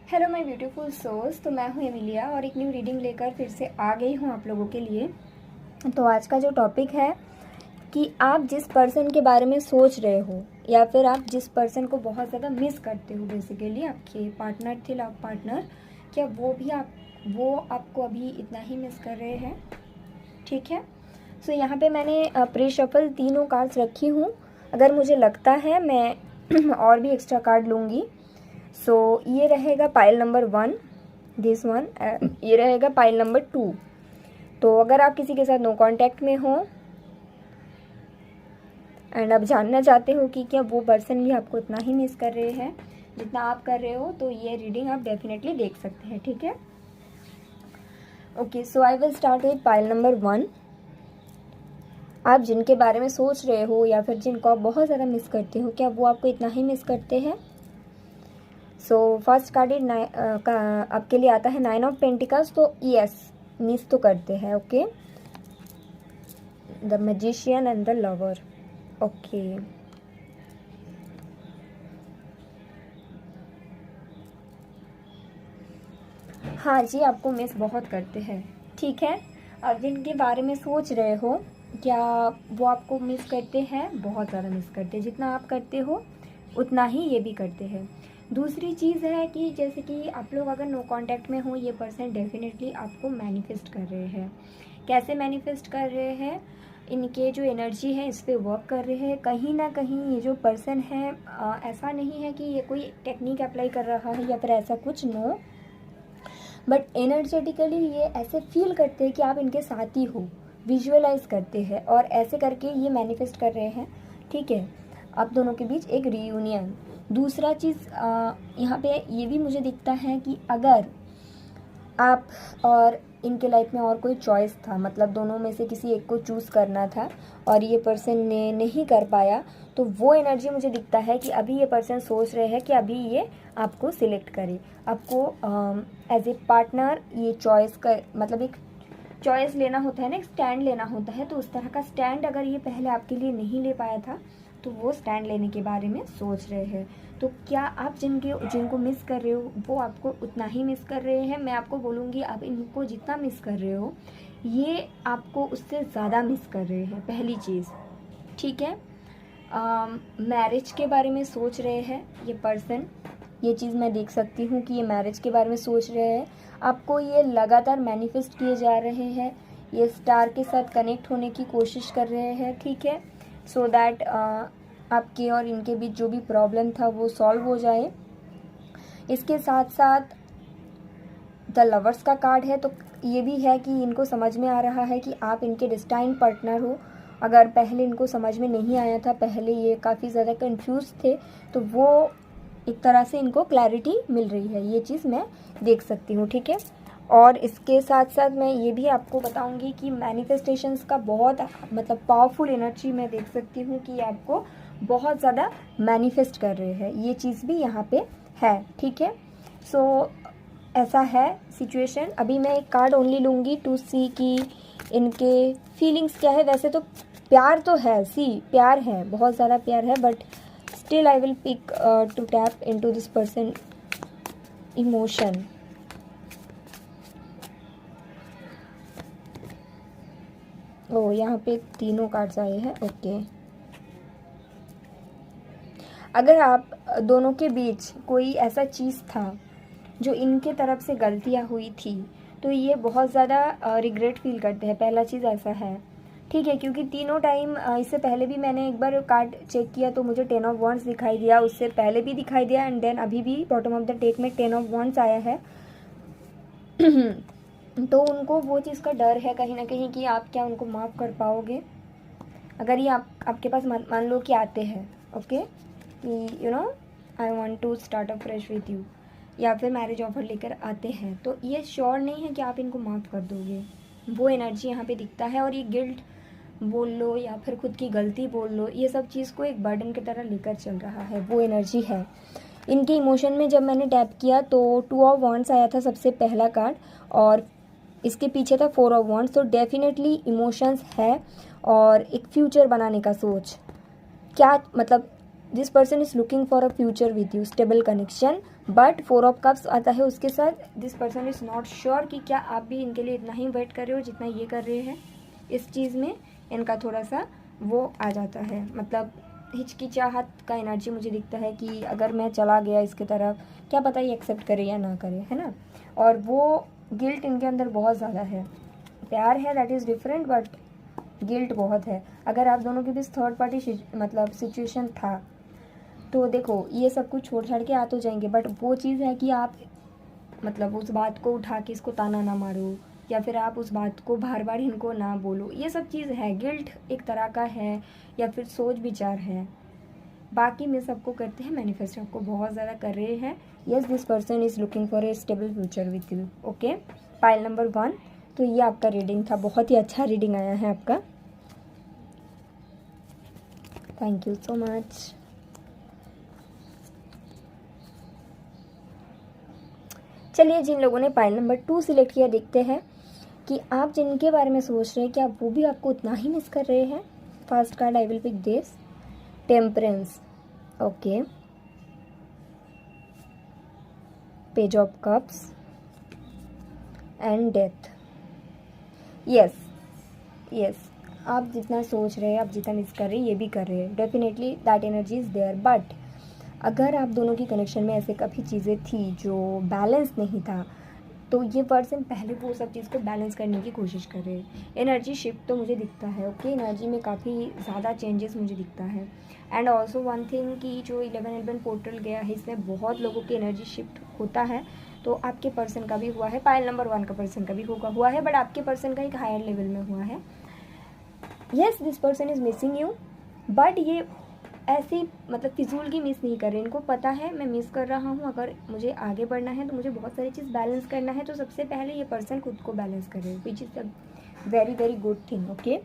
Hello my beautiful souls. तो मैं हूँ एमिलिया और एक न्यू रीडिंग लेकर फिर से आ गई हूँ आप लोगों के लिए। तो आज का जो टॉपिक है कि आप जिस पर्सन के बारे में सोच रहे हो या फिर आप जिस पर्सन को बहुत ज़्यादा मिस करते हो, बेसिकली आपके पार्टनर थे, लव पार्टनर, क्या वो आपको अभी इतना ही मिस कर रहे हैं? ठीक है। सो यहाँ पे मैंने प्री शफल तीनों कार्ड्स रखी हूँ। अगर मुझे लगता है मैं और भी एक्स्ट्रा कार्ड लूँगी। सो ये रहेगा पाइल नंबर 1, दिस वन, ये रहेगा पाइल नंबर 2। तो अगर आप किसी के साथ नो कांटेक्ट में हो एंड आप जानना चाहते हो कि क्या वो पर्सन भी आपको इतना ही मिस कर रहे हैं जितना आप कर रहे हो, तो ये रीडिंग आप डेफिनेटली देख सकते हैं। ठीक है, okay. So I will start with pile number 1। आप जिनके बारे में सोच रहे हो या फिर जिनको आप बहुत ज़्यादा मिस करते हो, क्या वो आपको इतना ही मिस करते हैं? सो फर्स्ट कार्ड आपके लिए आता है 9 ऑफ पेंटिकल्स। तो यस, मिस तो करते हैं। Okay, the magician and the lover. Okay, हाँ जी, आपको मिस बहुत करते हैं। ठीक है, अब जिनके बारे में सोच रहे हो, क्या वो आपको मिस करते हैं? बहुत ज़्यादा मिस करते हैं। जितना आप करते हो उतना ही ये भी करते हैं। दूसरी चीज़ है कि जैसे कि आप लोग अगर नो कांटेक्ट में हो, ये पर्सन डेफिनेटली आपको मैनिफेस्ट कर रहे हैं। कैसे मैनिफेस्ट कर रहे हैं? इनके जो एनर्जी है इस पर वर्क कर रहे हैं। कहीं ना कहीं ये जो पर्सन है, ऐसा नहीं है कि ये कोई टेक्निक अप्लाई कर रहा है या फिर ऐसा कुछ, नो, बट एनर्जेटिकली ये ऐसे फील करते हैं कि आप इनके साथ ही हो, विजुअलाइज करते हैं और ऐसे करके ये मैनिफेस्ट कर रहे हैं। ठीक है, आप दोनों के बीच एक रीयूनियन। दूसरा चीज़ यहाँ पे ये भी मुझे दिखता है कि अगर आप और इनके लाइफ में और कोई चॉइस था, मतलब दोनों में से किसी एक को चूज़ करना था और ये पर्सन ने नहीं कर पाया, तो वो एनर्जी मुझे दिखता है कि अभी ये पर्सन सोच रहे हैं कि अभी ये आपको सिलेक्ट करे, आपको एज ए पार्टनर। ये चॉइस का मतलब एक चॉइस लेना होता है ना, एक स्टैंड लेना होता है। तो उस तरह का स्टैंड अगर ये पहले आपके लिए नहीं ले पाया था, तो वो स्टैंड लेने के बारे में सोच रहे हैं। तो क्या आप जिनको मिस कर रहे हो वो आपको उतना ही मिस कर रहे हैं? मैं आपको बोलूँगी, आप इनको जितना मिस कर रहे हो ये आपको उससे ज़्यादा मिस कर रहे हैं, पहली चीज़। ठीक है, मैरिज के बारे में सोच रहे हैं ये पर्सन। ये चीज़ मैं देख सकती हूँ कि ये मैरिज के बारे में सोच रहे हैं। आपको ये लगातार मैनिफेस्ट किए जा रहे हैं, ये स्टार के साथ कनेक्ट होने की कोशिश कर रहे हैं। ठीक है, सो दैट आपके और इनके बीच जो भी प्रॉब्लम था वो सॉल्व हो जाए। इसके साथ साथ द लवर्स का कार्ड है, तो ये भी है कि इनको समझ में आ रहा है कि आप इनके डिस्टाइंड पार्टनर हो। अगर पहले इनको समझ में नहीं आया था, पहले ये काफ़ी ज़्यादा कंफ्यूज थे, तो वो एक तरह से इनको क्लैरिटी मिल रही है, ये चीज़ मैं देख सकती हूँ। ठीक है, और इसके साथ साथ मैं ये भी आपको बताऊंगी कि मैनिफेस्टेशंस का बहुत मतलब पावरफुल एनर्जी मैं देख सकती हूँ कि आपको बहुत ज़्यादा मैनिफेस्ट कर रहे हैं, ये चीज़ भी यहाँ पे है। ठीक है, सो ऐसा है सिचुएशन। अभी मैं एक कार्ड ओनली लूँगी टू सी कि इनके फीलिंग्स क्या है। वैसे तो प्यार तो है, प्यार है, बहुत ज़्यादा प्यार है, but still I will pick to tap into this person emotion. ओ, यहाँ पे तीनों कार्ड्स आए हैं। ओके, अगर आप दोनों के बीच कोई ऐसा चीज़ था जो इनके तरफ से गलतियाँ हुई थी, तो ये बहुत ज़्यादा रिग्रेट फील करते हैं। पहला चीज़ ऐसा है। ठीक है, क्योंकि तीनों टाइम इससे पहले भी मैंने एक बार कार्ड चेक किया तो मुझे 10 ऑफ वॉन्ड्स दिखाई दिया, उससे पहले भी दिखाई दिया, एंड देन अभी भी बॉटम ऑफ द टेक में 10 ऑफ वॉन्ड्स आया है। तो उनको वो चीज़ का डर है कहीं ना कहीं कि आप क्या उनको माफ़ कर पाओगे अगर ये आपके पास मान लो कि आते हैं, ओके, कि you know I want to start a fresh with you, या फिर मैरिज ऑफर लेकर आते हैं, तो ये श्योर नहीं है कि आप इनको माफ़ कर दोगे। वो एनर्जी यहाँ पे दिखता है, और ये गिल्ट बोल लो या फिर खुद की गलती बोल लो, ये सब चीज़ को एक बर्डन की तरह लेकर चल रहा है, वो एनर्जी है इनके इमोशन में। जब मैंने टैप किया तो 2 ऑफ वॉन्ड्स आया था सबसे पहला कार्ड, और इसके पीछे था 4 ऑफ वॉन्ड्स। तो डेफिनेटली इमोशंस है और एक फ्यूचर बनाने का सोच। क्या मतलब this person is looking for a future with you, stable connection, but 4 of cups आता है उसके साथ। This person is not sure कि क्या आप भी इनके लिए इतना ही वेट कर रहे हो जितना ये कर रहे हैं। इस चीज़ में इनका थोड़ा सा वो आ जाता है, मतलब हिचकिचाहट का एनर्जी मुझे दिखता है कि अगर मैं चला गया इसके तरफ, क्या पता ये एक्सेप्ट करे या ना करे, है ना। और वो गिल्ट इनके अंदर बहुत ज़्यादा है। प्यार है that is different, but guilt बहुत है। अगर आप दोनों के बीच थर्ड पार्टी मतलब सिचुएशन था तो देखो ये सब कुछ छोड़ छाड़ के आ तो जाएंगे, बट वो चीज़ है कि आप मतलब उस बात को उठा के इसको ताना ना मारो, या फिर आप उस बात को बार बार इनको ना बोलो, ये सब चीज़ है। गिल्ट एक तरह का है, या फिर सोच विचार है। बाकी में सबको करते हैं मैनिफेस्ट, आपको बहुत ज़्यादा कर रहे हैं। Yes, this person is looking for a stable future with you. Okay, pile number 1। तो ये आपका रीडिंग था, बहुत ही अच्छा रीडिंग आया है आपका। Thank you so much. चलिए, जिन लोगों ने पाइल नंबर 2 सिलेक्ट किया, देखते हैं कि आप जिनके बारे में सोच रहे हैं क्या वो भी आपको उतना ही मिस कर रहे हैं। First card I will pick this, temperance. Okay, page of cups and death. Yes yes, आप जितना सोच रहे हैं, आप जितना मिस कर रहे हैं, ये भी कर रहे हैं। Definitely that energy is there, but अगर आप दोनों की कनेक्शन में ऐसे काफ़ी चीज़ें थी जो बैलेंस नहीं था, तो ये पर्सन पहले वो सब चीज़ को बैलेंस करने की कोशिश कर रहे हैं। एनर्जी शिफ्ट तो मुझे दिखता है। ओके, एनर्जी में काफ़ी ज़्यादा चेंजेस मुझे दिखता है। एंड ऑल्सो वन थिंग कि जो 1111 पोर्टल गया है, इसमें बहुत लोगों की एनर्जी शिफ्ट होता है। तो आपके पर्सन का भी हुआ है, पाइल नंबर 1 का पर्सन का भी हुआ है, बट आपके पर्सन का एक हायर लेवल में हुआ है। Yes, this person is missing you, but ये ऐसी मतलब फिजूल की मिस नहीं कर रहे। इनको पता है मैं मिस कर रहा हूँ, अगर मुझे आगे बढ़ना है तो मुझे बहुत सारी चीज़ बैलेंस करना है। तो सबसे पहले ये पर्सन खुद को बैलेंस करे, which is a very very good thing. Okay,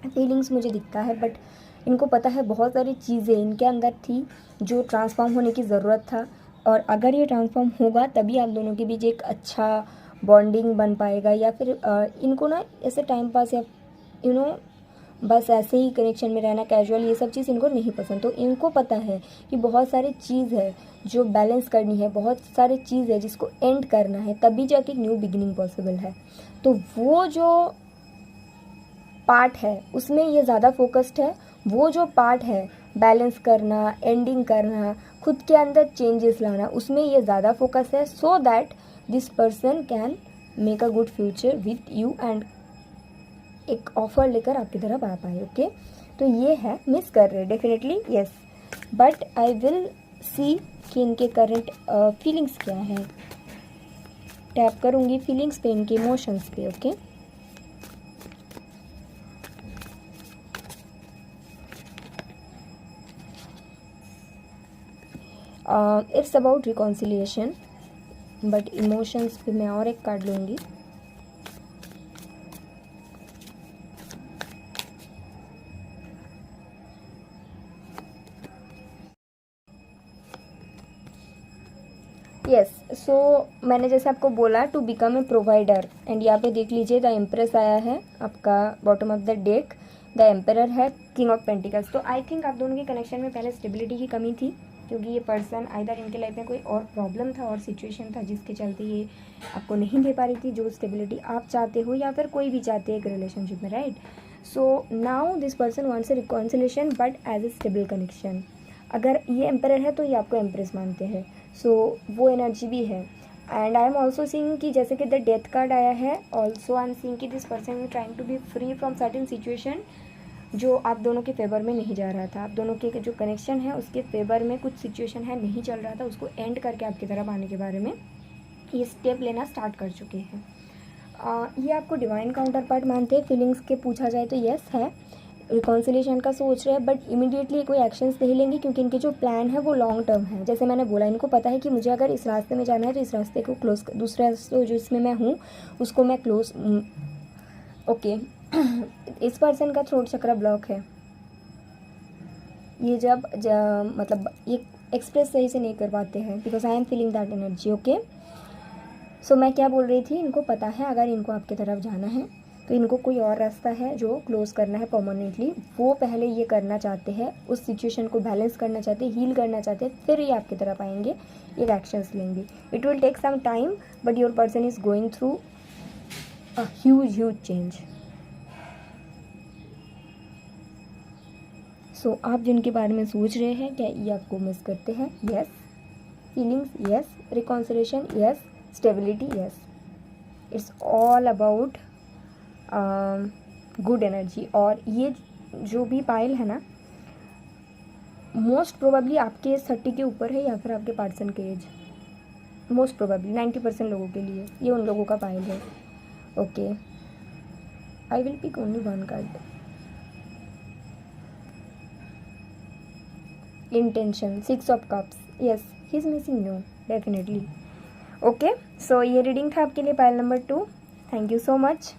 feelings मुझे दिखता है, बट इनको पता है बहुत सारी चीज़ें इनके अंदर थी जो ट्रांसफॉर्म होने की ज़रूरत था, और अगर ये ट्रांसफॉर्म होगा तभी आप दोनों के बीच एक अच्छा बॉन्डिंग बन पाएगा। या फिर इनको ना ऐसे टाइम पास या यू नो बस ऐसे ही कनेक्शन में रहना, कैजुअल, ये सब चीज़ इनको नहीं पसंद। तो इनको पता है कि बहुत सारी चीज़ है जो बैलेंस करनी है, बहुत सारी चीज़ है जिसको एंड करना है, तभी जाके एक न्यू बिगिनिंग पॉसिबल है। तो वो जो पार्ट है उसमें ये ज़्यादा फोकस्ड है। वो जो पार्ट है बैलेंस करना, एंडिंग करना, खुद के अंदर चेंजेस लाना, उसमें ये ज़्यादा फोकस है, so that this person can make a good future with you and एक ऑफर लेकर आपकी तरफ आ पाए। ओके, तो ये है, मिस कर रहे definitely, yes, but I will see कि इनके करंट फीलिंग्स क्या है। टैप करूँगी फीलिंग्स पे, इनके इमोशंस पे। Okay, it's about reconciliation, but emotions पे मैं और एक कार्ड लूँगी। यस, सो मैंने जैसे आपको बोला to become a provider, and यहाँ पे देख लीजिए द एम्प्रेस आया है आपका bottom of the deck, the emperor है, किंग ऑफ पेंटिकल्स। तो आई थिंक आप दोनों के कनेक्शन में पहले स्टेबिलिटी की कमी थी, क्योंकि ये पर्सन आइदर इनके लाइफ में कोई और प्रॉब्लम था और सिचुएशन था जिसके चलते ये आपको नहीं दे पा रही थी जो स्टेबिलिटी आप चाहते हो, या फिर कोई भी चाहते हैं एक रिलेशनशिप में, right. So now this person wants a reconciliation but as a stable connection. अगर ये एम्परर है तो ये आपको एम्प्रेस मानते हैं, सो वो एनर्जी भी है। And I am also seeing कि जैसे कि द डेथ कार्ड आया है, ऑल्सो आई एम सीइंग कि this person is trying to be free from certain situation जो आप दोनों के फेवर में नहीं जा रहा था। आप दोनों के जो कनेक्शन है उसके फेवर में कुछ सिचुएशन है नहीं चल रहा था, उसको एंड करके आपकी तरफ आने के बारे में ये स्टेप लेना स्टार्ट कर चुके हैं। ये आपको डिवाइन काउंटर पार्ट मानते हैं। फीलिंग्स के पूछा जाए तो येस है, रिकॉन्सिलेशन का सोच रहे हैं, बट इमीडिएटली कोई एक्शंस नहीं लेंगे क्योंकि इनके जो प्लान है वो लॉन्ग टर्म है। जैसे मैंने बोला, इनको पता है कि मुझे अगर इस रास्ते में जाना है तो इस रास्ते को क्लोज, दूसरे रास्ते जो इसमें मैं हूँ उसको मैं क्लोज। ओके, इस पर्सन का थ्रोट चक्र ब्लॉक है। ये जब मतलब ये एक्सप्रेस सही से नहीं कर पाते हैं, because I am feeling that energy. Okay, so मैं क्या बोल रही थी, इनको पता है अगर इनको आपकी तरफ जाना है तो इनको कोई और रास्ता है जो क्लोज करना है परमानेंटली, वो पहले ये करना चाहते हैं, उस सिचुएशन को बैलेंस करना चाहते हैं, हील करना चाहते हैं, फिर ये आपकी तरफ आएंगे, एक एक्शंस लेंगे. It will take some time but your person is going through a huge change. So आप जिनके बारे में सोच रहे हैं, क्या ये आपको मिस करते हैं? Yes. Feelings? Yes. Reconciliation? Yes. Stability? Yes. It's all about good energy. और ये जो भी पाइल है ना, मोस्ट प्रोबेबली आपके एज 30 के ऊपर है या फिर आपके पार्सन के एज. मोस्ट प्रोबेबली 90% लोगों के लिए ये उन लोगों का पाइल है. Okay, I will pick only one card. Intention, 6 of cups. Yes, he is missing you definitely. Okay, so ये रीडिंग था आपके लिए pile number 2. Thank you so much.